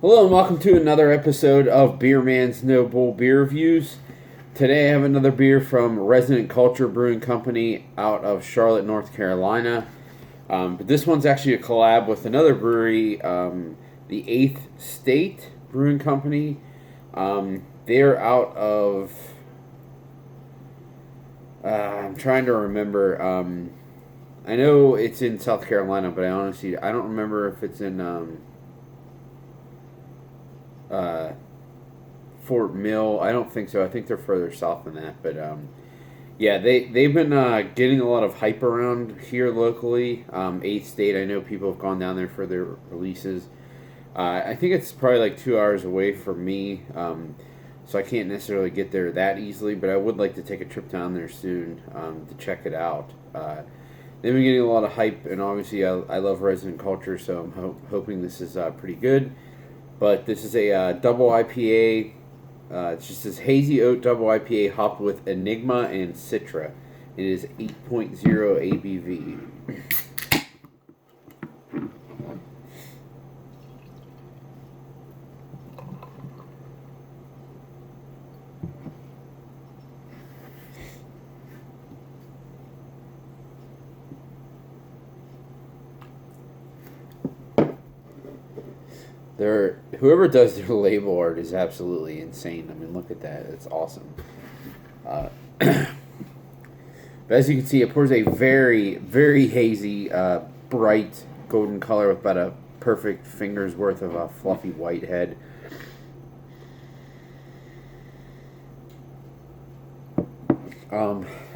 Hello and welcome to another episode of Beer Man's No Bull Beer Reviews. Today I have another beer from Resident Culture Brewing Company out of Charlotte, North Carolina. But this one's actually a collab with another brewery, the Eighth State Brewing Company. They're out of... I'm trying to remember. I know it's in South Carolina, but I don't remember if it's in... Fort Mill. I don't think so. I think they're further south than that. But yeah, they've been getting a lot of hype around here locally. 8th State. I know people have gone down there for their releases. I think it's probably like 2 hours away from me, so I can't necessarily get there that easily. But I would like to take a trip down there soon to check it out. They've been getting a lot of hype, and obviously I love Resident Culture, so I'm hoping this is pretty good. But this is a double IPA. It just says hazy oat double IPA hopped with Enigma and Citra. It is 8.0 ABV. Whoever does their label art is absolutely insane. I mean, look at that. It's awesome. But as you can see, it pours a very, very hazy, bright golden color with about a perfect finger's worth of a fluffy white head.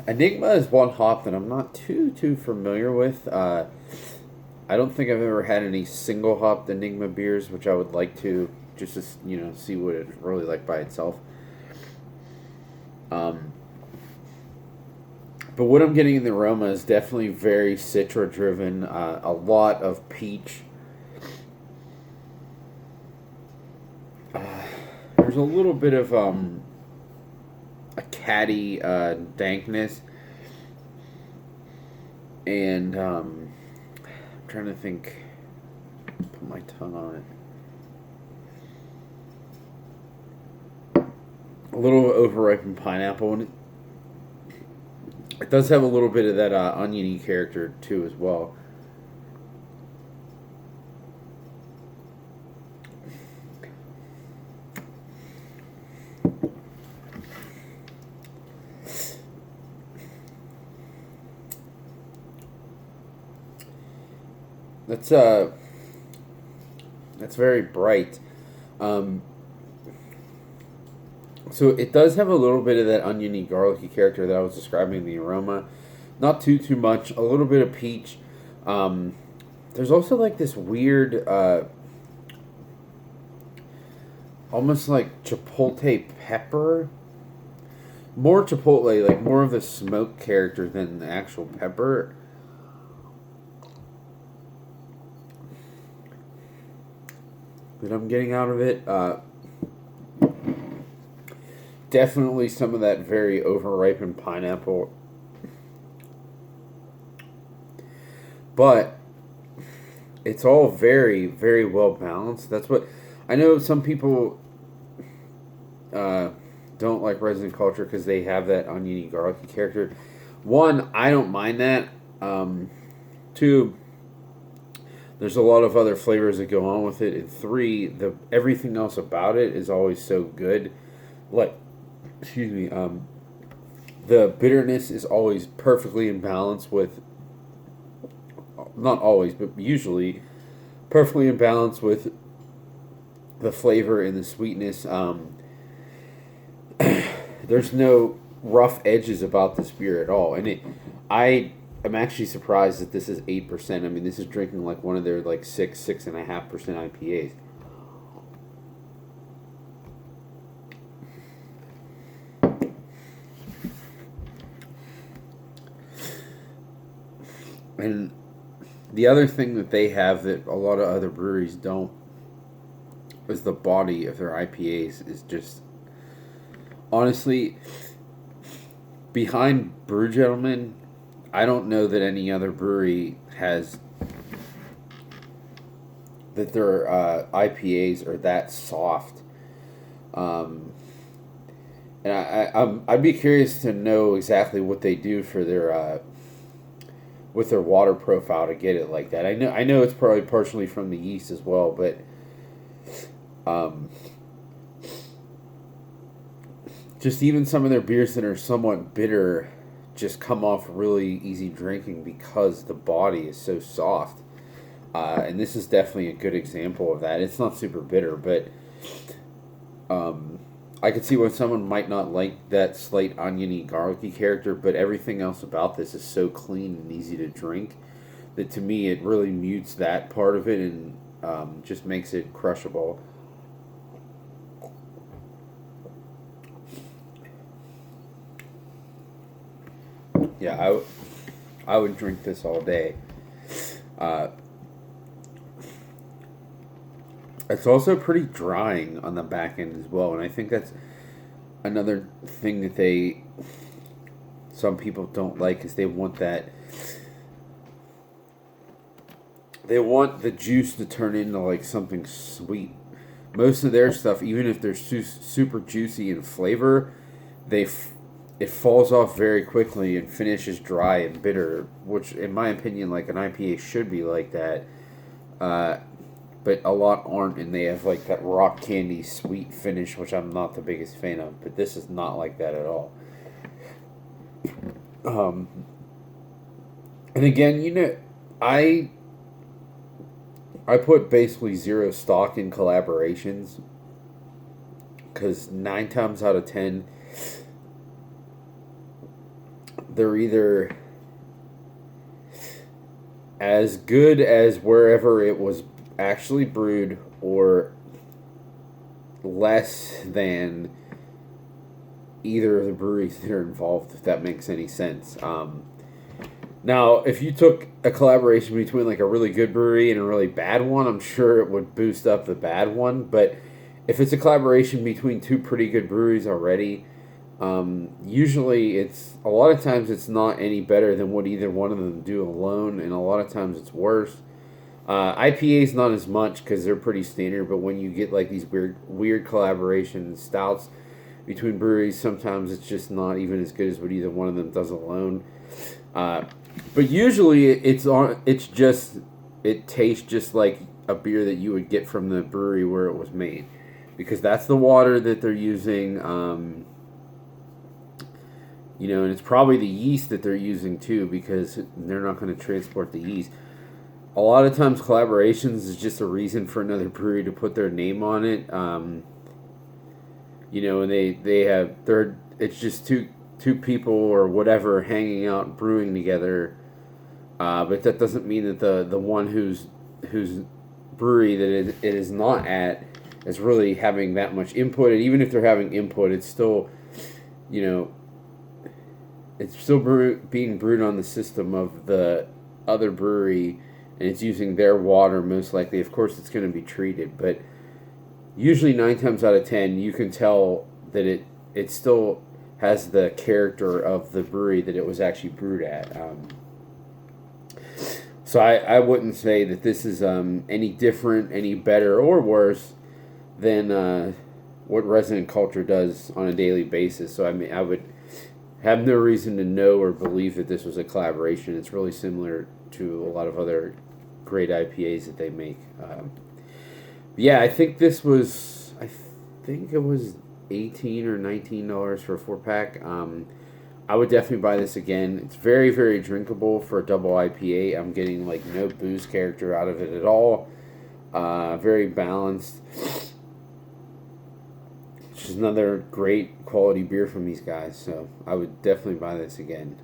Enigma is one hop that I'm not too familiar with. I don't think I've ever had any single hopped Enigma beers, which I would like to just to see what it's really like by itself. But what I'm getting in the aroma is definitely very Citra driven. A lot of peach. There's a little bit of a catty dankness, and trying to think. Put my tongue on it. A little overripened pineapple, and it does have a little bit of that oniony character too, as well. That's very bright. So it does have a little bit of that oniony, garlicky character that I was describing in the aroma. Not too much. A little bit of peach. There's also like this weird, almost like chipotle pepper. More chipotle, like more of the smoke character than the actual pepper. That I'm getting out of it. Definitely some of that very overripened pineapple. But it's all very, very well balanced. That's what I know. Some people don't like Resident Culture because they have that oniony, garlicky character. One, I don't mind that. Two, there's a lot of other flavors that go on with it. And three, everything else about it is always so good. Like, excuse me, the bitterness is always perfectly in balance with, not always, but usually, perfectly in balance with the flavor and the sweetness. There's no rough edges about this beer at all. And I am actually surprised that this is 8%. I mean, this is drinking like one of their like 6.5% IPAs. And the other thing that they have that a lot of other breweries don't is the body of their IPAs is just, honestly, behind Brew Gentlemen, I don't know that any other brewery has that their IPAs are that soft. Um, and I'd be curious to know exactly what they do for their with their water profile to get it like that. I know it's probably partially from the yeast as well, but um, just even some of their beers that are somewhat bitter just come off really easy drinking because the body is so soft. And this is definitely a good example of that. It's not super bitter, but I could see why someone might not like that slight oniony, garlicky character, but everything else about this is so clean and easy to drink that to me it really mutes that part of it and just makes it crushable. Yeah, I would drink this all day. Uh, it's also pretty drying on the back end as well, and I think that's another thing that some people don't like is they want the juice to turn into like something sweet. Most of their stuff, even if they're super juicy in flavor, it falls off very quickly and finishes dry and bitter, which in my opinion, like an IPA should be like that. Uh, but a lot aren't, and they have like that rock candy sweet finish, which I'm not the biggest fan of. But this is not like that at all. Um, and again, I put basically zero stock in collaborations because 9 times out of 10 they're either as good as wherever it was actually brewed or less than either of the breweries that are involved, if that makes any sense. Now, if you took a collaboration between like a really good brewery and a really bad one, I'm sure it would boost up the bad one. But if it's a collaboration between two pretty good breweries already, usually it's a lot of times it's not any better than what either one of them do alone, and a lot of times it's worse. IPAs not as much because they're pretty standard, but when you get like these weird collaboration styles between breweries, sometimes it's just not even as good as what either one of them does alone. But usually it tastes just like a beer that you would get from the brewery where it was made, because that's the water that they're using. And it's probably the yeast that they're using too, because they're not going to transport the yeast. A lot of times collaborations is just a reason for another brewery to put their name on it. And it's just two people or whatever hanging out brewing together. But that doesn't mean that the one whose brewery that it is not at is really having that much input. And even if they're having input, it's still, it's still being brewed on the system of the other brewery, and it's using their water most likely. Of course, it's going to be treated, but usually 9 times out of 10, you can tell that it still has the character of the brewery that it was actually brewed at. So I wouldn't say that this is any different, any better, or worse than what Resident Culture does on a daily basis. So I would have no reason to know or believe that this was a collaboration. It's really similar to a lot of other great IPAs that they make. I think it was $18 or $19 for a 4-pack. I would definitely buy this again. It's very, very drinkable for a double IPA. I'm getting like no booze character out of it at all. Very balanced. It's just another great quality beer from these guys. So I would definitely buy this again.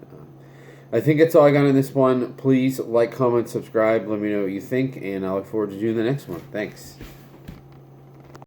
I think that's all I got on this one. Please like, comment, subscribe. Let me know what you think, and I look forward to doing the next one. Thanks.